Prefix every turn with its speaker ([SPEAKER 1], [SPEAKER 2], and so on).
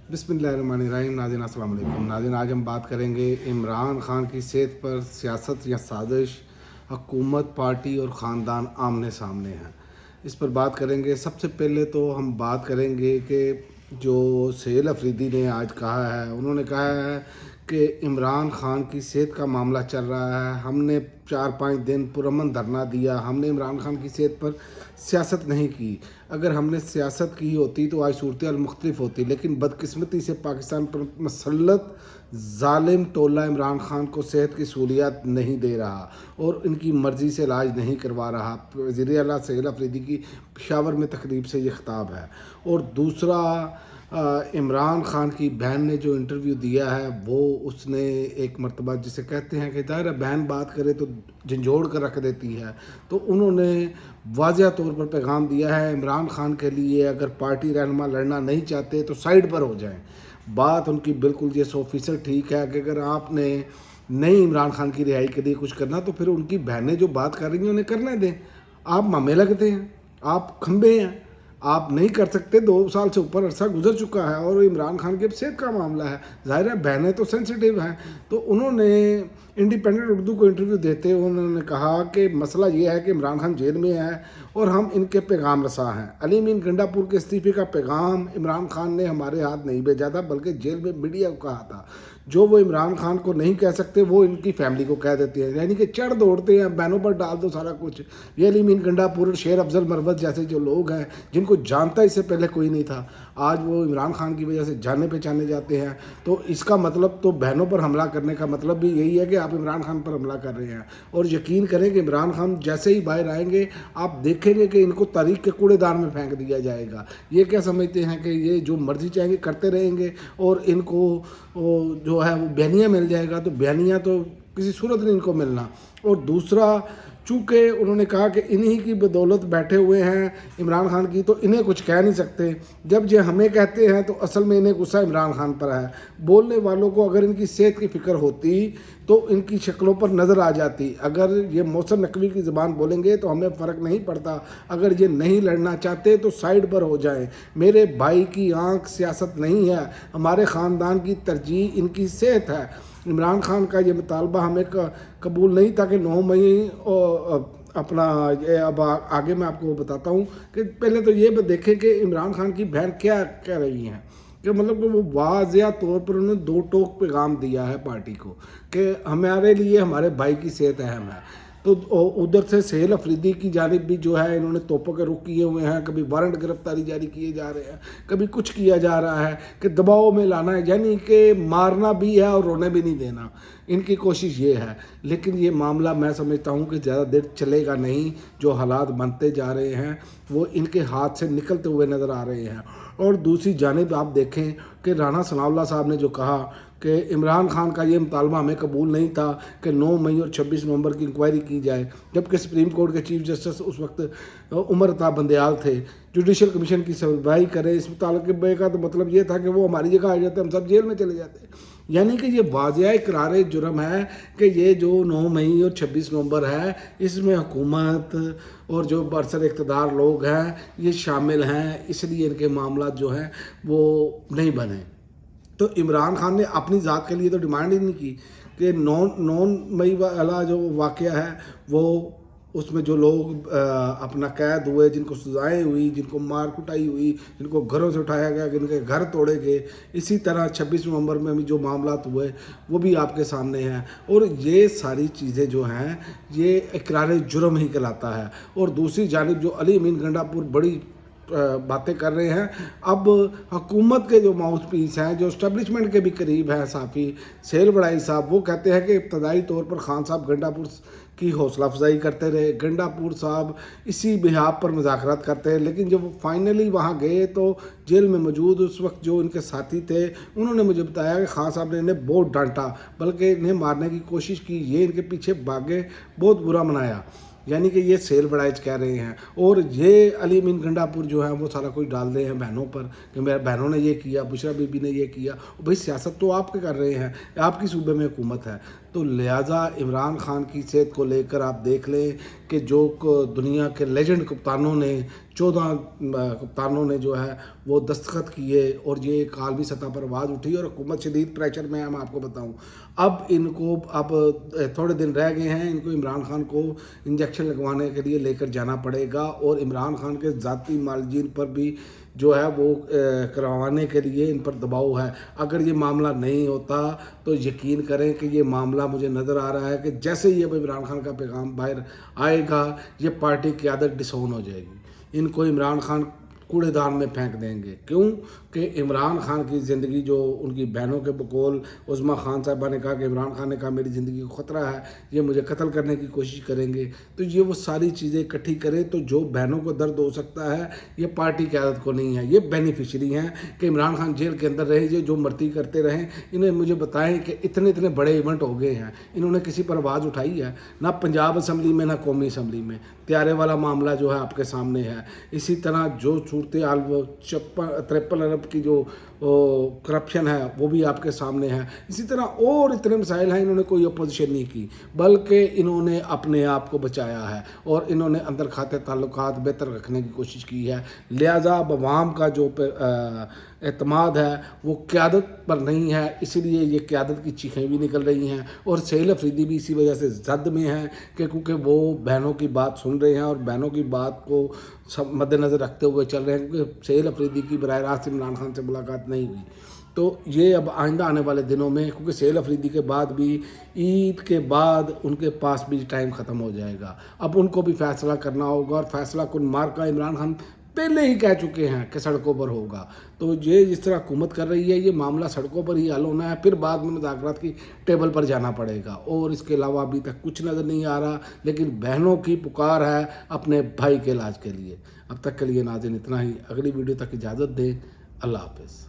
[SPEAKER 1] बिस्मिल्लाहिर्रहमानिर्रहीम। नाज़रीन अस्सलाम वालेकुम। नाज़रीन, आज हम बात करेंगे इमरान खान की सेहत पर। सियासत या साजिश, हुकूमत, पार्टी और ख़ानदान आमने सामने हैं। इस पर बात करेंगे। सबसे पहले तो हम बात करेंगे कि जो सहेल अफरीदी ने आज कहा है, उन्होंने कहा है कि इमरान खान की सेहत का मामला चल रहा है, हमने 4-5 दिन पुरअमन धरना दिया, हमने इमरान खान की सेहत पर सियासत नहीं की। अगर हमने सियासत की होती तो आज सूरत हाल मुख्तलिफ होती, लेकिन बदकिस्मती से पाकिस्तान पर मसल्लत ज़ालिम टोला इमरान खान को सेहत की सहूलियात नहीं दे रहा और इनकी मर्ज़ी से इलाज नहीं करवा रहा। वज़ीर आला सहेल अफरीदी की पेशावर में तकरीब से ये खिताब है। और दूसरा, इमरान खान की बहन ने जो इंटरव्यू दिया है, वो उसने एक मरतबा, जिसे कहते हैं कि ज़ाहिर है बहन बात करे तो झंझोड़ कर रख देती है, तो उन्होंने वाज़िया तौर पर पैगाम दिया है इमरान खान के लिए, अगर पार्टी रहनुमा लड़ना नहीं चाहते तो साइड पर हो जाएं। बात उनकी बिल्कुल ये 100% ठीक है कि अगर आपने नहीं इमरान खान की रिहाई के लिए कुछ करना तो फिर उनकी बहनें जो बात कर रही हैं उन्हें करने दें। आप मामे लगते हैं, आप खंबे हैं, आप नहीं कर सकते। 2 साल से ऊपर अरसा गुजर चुका है और इमरान खान के सेहत का मामला है। ज़ाहिर है बहनें तो सेंसिटिव हैं। तो उन्होंने इंडिपेंडेंट उर्दू को इंटरव्यू देते हुए उन्होंने कहा कि मसला ये है कि इमरान खान जेल में है और हम इनके पैगाम रसा हैं। अली अमीन गंडापुर के इस्तीफे का पैगाम इमरान खान ने हमारे हाथ नहीं भेजा था, बल्कि जेल में मीडिया को कहा था। जो वो इमरान खान को नहीं कह सकते वो इनकी फैमिली को कह देते हैं, यानी कि चढ़ दौड़ते हैं, बहनों पर डाल दो सारा कुछ। ये अली अमीन गंडापुर, शेर अफजल मरवत जैसे जो लोग हैं जिनको जानता इससे पहले कोई नहीं था, आज वो इमरान खान की वजह से जाने पहचाने जाते हैं। तो इसका मतलब तो बहनों पर हमला करने का मतलब भी यही है कि आप इमरान खान पर हमला कर रहे हैं। और यकीन करें कि इमरान खान जैसे ही बाहर आएंगे आप देखेंगे कि इनको तारीख के कूड़ेदान में फेंक दिया जाएगा। ये क्या समझते हैं कि ये जो मर्जी चाहेंगे करते रहेंगे और इनको जो है वो बयानिया मिल जाएगा? तो बयानिया तो किसी सूरत नहीं इनको मिलना। और दूसरा, चूँकि उन्होंने कहा कि इन्हीं की बदौलत बैठे हुए हैं इमरान खान की, तो इन्हें कुछ कह नहीं सकते। जब ये हमें कहते हैं तो असल में इन्हें गुस्सा इमरान खान पर है। बोलने वालों को अगर इनकी सेहत की फ़िक्र होती तो इनकी शक्लों पर नज़र आ जाती। अगर ये मौसम नकवी की ज़बान बोलेंगे तो हमें फ़र्क नहीं पड़ता। अगर ये नहीं लड़ना चाहते तो साइड पर हो जाएं। मेरे भाई की आंख सियासत नहीं है, हमारे ख़ानदान की तरजीह इनकी सेहत है। इमरान खान का ये मुतालबा हमें कबूल नहीं था कि 9 मई अपना ये, अब आगे मैं आपको बताता हूँ कि पहले तो ये देखें कि इमरान खान की बहन क्या कह रही हैं। कि मतलब कि वो वाज़िया तौर पर उन्होंने 2 टोक पैगाम दिया है पार्टी को कि हमारे लिए हमारे भाई की सेहत अहम है। तो उधर से सहेल अफरीदी की जानिब भी जो है इन्होंने तोपों के रुख किए हुए हैं। कभी वारंट गिरफ्तारी जारी किए जा रहे हैं, कभी कुछ किया जा रहा है कि दबाव में लाना है, यानी कि मारना भी है और रोने भी नहीं देना। इनकी कोशिश ये है। लेकिन ये मामला मैं समझता हूँ कि ज़्यादा देर चलेगा नहीं। जो हालात बनते जा रहे हैं वो इनके हाथ से निकलते हुए नज़र आ रहे हैं। और दूसरी जानिब आप देखें कि राना सनाउल्लाह साहब ने जो कहा कि इमरान खान का ये मुतालबा हमें कबूल नहीं था कि 9 मई और 26 नवंबर की इंक्वायरी की जाए, जबकि सुप्रीम कोर्ट के चीफ जस्टिस उस वक्त उमर अता बंदयाल थे। जुडिशल कमीशन की सुनवाई करे इस मुतालबे का तो मतलब ये था कि वो हमारी जगह आ जाते, हम सब जेल में चले जाते। यानी कि ये वाज़िया इकरार जुर्म है कि ये जो 9 मई और 26 नवंबर है इसमें हुकूमत और जो बरसर इक़्तिदार लोग हैं ये शामिल हैं, इसलिए इनके मामला जो हैं वो नहीं बने। तो इमरान खान ने अपनी ज़ात के लिए तो डिमांड ही नहीं की कि 9 मई वाला जो वाक़या है वो, उसमें जो लोग अपना कैद हुए, जिनको सज़ाएँ हुई, जिनको मार कुटाई हुई, जिनको घरों से उठाया गया, जिनके घर तोड़े गए, इसी तरह 26 नवंबर में भी जो मामलात हुए वो भी आपके सामने हैं। और ये सारी चीज़ें जो हैं ये इकरार जुर्म ही कहलाता है। और दूसरी जानिब जो अली अमीन गंडापुर बड़ी बातें कर रहे हैं, अब हुकूमत के जो माउथ पीस हैं, जो इस्टेब्लिशमेंट के भी करीब हैं साफ़ी सहेल बड़ाई साहब, वो कहते हैं कि इब्तदाई तौर पर खान साहब गंडापुर की हौसला अफजाई करते रहे, गंडापुर साहब इसी बिहाफ पर मुज़ाकरात करते हैं। लेकिन जब वो फाइनली वहाँ गए तो जेल में मौजूद उस वक्त जो इनके साथी थे उन्होंने मुझे बताया कि खान साहब ने इन्हें बहुत डांटा, बल्कि इन्हें मारने की कोशिश की, ये इनके पीछे भागे, बहुत बुरा मनाया। यानी कि ये सेल बड़ाइच कह रहे हैं। और ये अली अमीन गंडापुर जो है वो सारा कुछ डाल रहे हैं बहनों पर कि मेरे बहनों ने ये किया, बुशरा बीबी ने ये किया। भाई सियासत तो आपके कर रहे हैं, आपकी सूबे में हुकूमत है। तो लिहाजा इमरान खान की सेहत को लेकर आप देख लें کہ جو دنیا کے لیجنڈ کپتانوں نے 14 کپتانوں نے جو ہے وہ دستخط کیے اور یہ ایک عالمی سطح پر آواز اٹھی اور حکومت شدید پریشر میں ہے. میں آپ کو بتاؤں اب ان کو اب تھوڑے دن رہ گئے ہیں, ان کو عمران خان کو انجیکشن لگوانے کے لیے لے کر جانا پڑے گا اور عمران خان کے ذاتی معالجین پر بھی جو ہے وہ کروانے کے لیے ان پر دباؤ ہے. اگر یہ معاملہ نہیں ہوتا تو یقین کریں کہ یہ معاملہ مجھے نظر آ رہا ہے کہ جیسے ہی اب عمران خان کا پیغام باہر آئے گا یہ پارٹی قیادت ڈسون ہو جائے گی. ان کو عمران خان کوڑے دان میں پھینک دیں گے. کیوں کہ عمران خان کی زندگی, جو ان کی بہنوں کے بقول عظمیٰ خان صاحبہ نے کہا کہ عمران خان نے کہا میری زندگی کو خطرہ ہے, یہ مجھے قتل کرنے کی کوشش کریں گے. تو یہ وہ ساری چیزیں اکٹھی کریں تو جو بہنوں کو درد ہو سکتا ہے یہ پارٹی قیادت کو نہیں ہے. یہ بینیفیشری ہیں کہ عمران خان جیل کے اندر رہے, یہ جو مرضی کرتے رہیں. انہیں مجھے بتائیں کہ اتنے اتنے بڑے ایونٹ ہو گئے ہیں, انہوں نے کسی پر آواز اٹھائی ہے؟ نہ پنجاب اسمبلی میں, نہ قومی اسمبلی میں. طیارے والا معاملہ جو ہے آپ کے سامنے ہے. اسی طرح جو صورتحال وہ 53 ارب کی جو کرپشن ہے وہ بھی آپ کے سامنے ہے. اسی طرح اور اتنے مسائل ہیں. انہوں نے کوئی اپوزیشن نہیں کی بلکہ انہوں نے اپنے آپ کو بچایا ہے اور انہوں نے اندر کھاتے تعلقات بہتر رکھنے کی کوشش کی ہے. لہٰذا اب عوام کا جو اعتماد ہے وہ قیادت پر نہیں ہے, اس لیے یہ قیادت کی چیخیں بھی نکل رہی ہیں. اور سہیل افریدی بھی اسی وجہ سے زد میں ہیں کہ کیونکہ وہ بہنوں کی بات سن رہے ہیں اور بہنوں کی بات کو مد نظر رکھتے ہوئے چل رہے ہیں, کیونکہ سہیل افریدی کی براہ راست عمران خان سے ملاقات نہیں ہوئی. تو یہ اب آئندہ آنے والے دنوں میں, کیونکہ سہیل افریدی کے بعد بھی عید کے بعد ان کے پاس بھی ٹائم ختم ہو جائے گا. اب ان کو بھی فیصلہ کرنا ہوگا اور فیصلہ کن مارکا عمران خان پہلے ہی کہہ چکے ہیں کہ سڑکوں پر ہوگا. تو یہ جس طرح حکومت کر رہی ہے یہ معاملہ سڑکوں پر ہی حل ہونا ہے, پھر بعد میں مذاکرات کی ٹیبل پر جانا پڑے گا. اور اس کے علاوہ ابھی تک کچھ نظر نہیں آ رہا, لیکن بہنوں کی پکار ہے اپنے بھائی کے علاج کے لیے. اب تک کے لیے ناظرین اتنا ہی. اگلی ویڈیو تک اجازت دیں. اللہ حافظ.